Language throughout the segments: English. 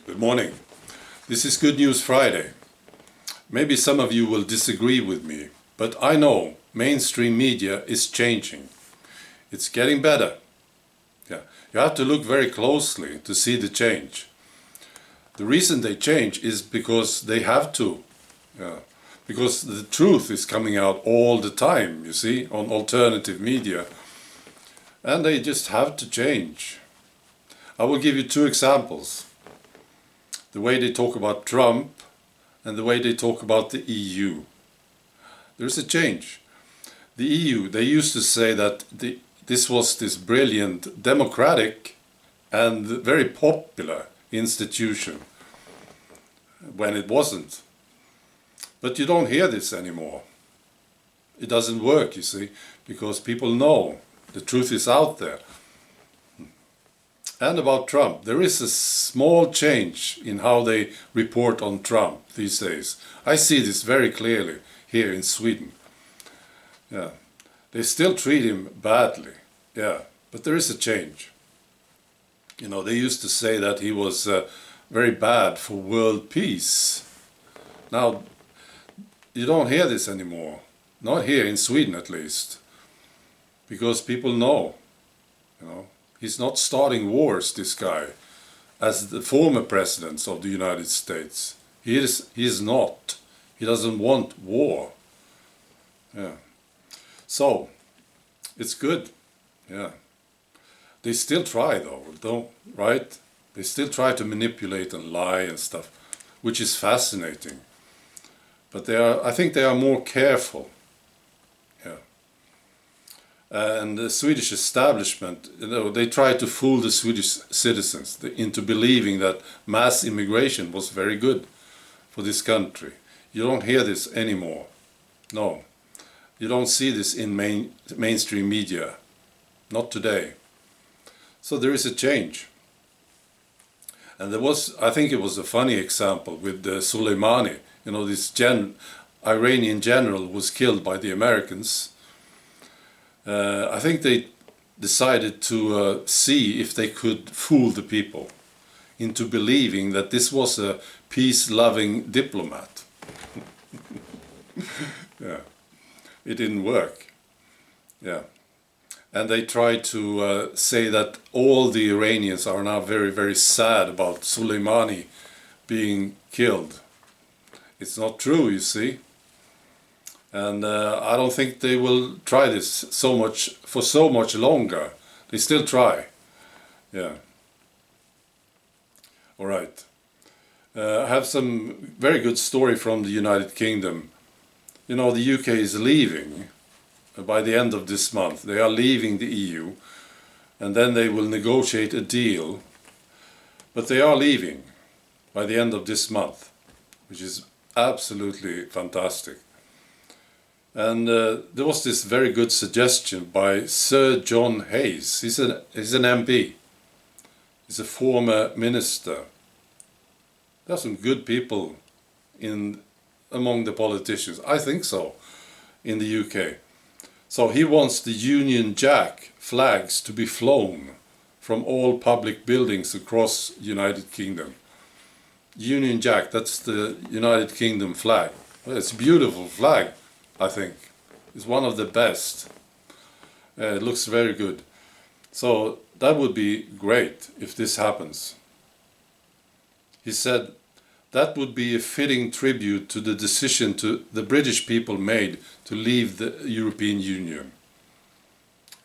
Good morning. This is Good News Friday. Maybe some of you will disagree with me, but I know mainstream media is changing. It's getting better. Yeah, you have to look very closely to see the change. The reason they change is because they have to. Yeah. Because the truth is coming out all the time, you see, on alternative media. And they just have to change. I will give you two examples. The way they talk about Trump and the way they talk about the EU. There's a change. The EU, they used to say that this was this brilliant, democratic and very popular institution when it wasn't. But you don't hear this anymore. It doesn't work, you see, because people know the truth is out there. And about Trump, there is a small change in how they report on Trump these days. I see this very clearly here in Sweden. Yeah, they still treat him badly, yeah, but there is a change. You know, they used to say that he was very bad for world peace. Now, you don't hear this anymore, not here in Sweden at least, because people know, you know. He's not starting wars, this guy, as the former presidents of the United States. He is not. He doesn't want war. Yeah. So, it's good. Yeah. They still try though, right? They still try to manipulate and lie and stuff, which is fascinating. But I think they are more careful. And the Swedish establishment, you know, they tried to fool the Swedish citizens into believing that mass immigration was very good for this country. You don't hear this anymore. No. You don't see this in mainstream media. Not today. So there is a change. And there was, I think it was a funny example with Soleimani. You know, this Iranian general was killed by the Americans. I think they decided to see if they could fool the people into believing that this was a peace-loving diplomat. Yeah, it didn't work. Yeah, and they tried to say that all the Iranians are now very, very sad about Soleimani being killed. It's not true, you see. And I don't think they will try this for so much longer. They still try. Yeah. All right. I have some very good story from the United Kingdom. You know, the UK is leaving by the end of this month. They are leaving the EU, and then they will negotiate a deal. But they are leaving by the end of this month, which is absolutely fantastic. And there was this very good suggestion by Sir John Hayes. He's an MP. He's a former minister. There are some good people among the politicians. I think so, in the UK. So he wants the Union Jack flags to be flown from all public buildings across the United Kingdom. Union Jack, that's the United Kingdom flag. Well, it's a beautiful flag. I think it's one of the best. It looks very good. So that would be great if this happens. He said that would be a fitting tribute to the decision the British people made to leave the European Union.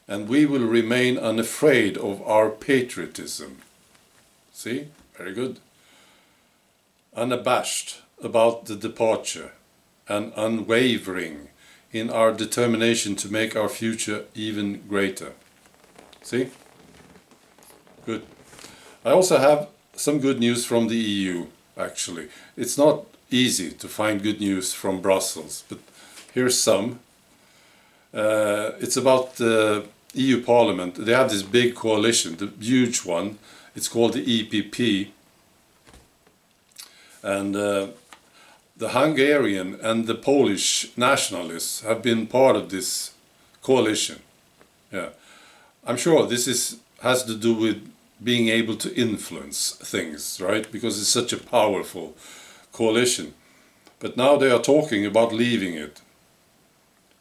And we will remain unafraid of our patriotism. See? Very good. Unabashed about the departure, and unwavering in our determination to make our future even greater. See? Good. I also have some good news from the EU, actually. It's not easy to find good news from Brussels, but here's some. It's about the EU Parliament. They have this big coalition, the huge one. It's called the EPP. And the Hungarian and the Polish nationalists have been part of this coalition. Yeah, I'm sure this has to do with being able to influence things, right? Because it's such a powerful coalition. But now they are talking about leaving it.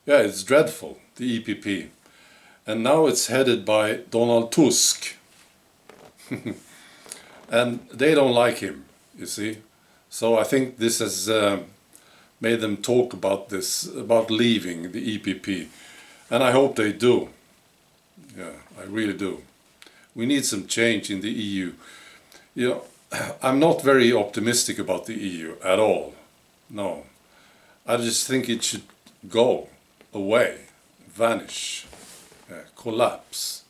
Yeah, it's dreadful, the EPP. And now it's headed by Donald Tusk. And they don't like him, you see. So I think this has made them talk about this, about leaving the EPP. And I hope they do. Yeah, I really do. We need some change in the EU. You know, I'm not very optimistic about the EU at all. No. I just think it should go away, vanish, collapse.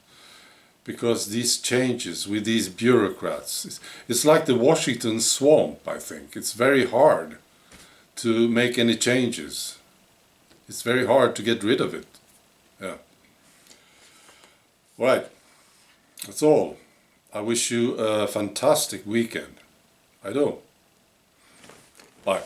Because these changes with these bureaucrats, it's like the Washington swamp, I think. It's very hard to make any changes. It's very hard to get rid of it. Yeah. Right. That's all. I wish you a fantastic weekend. I do. Bye.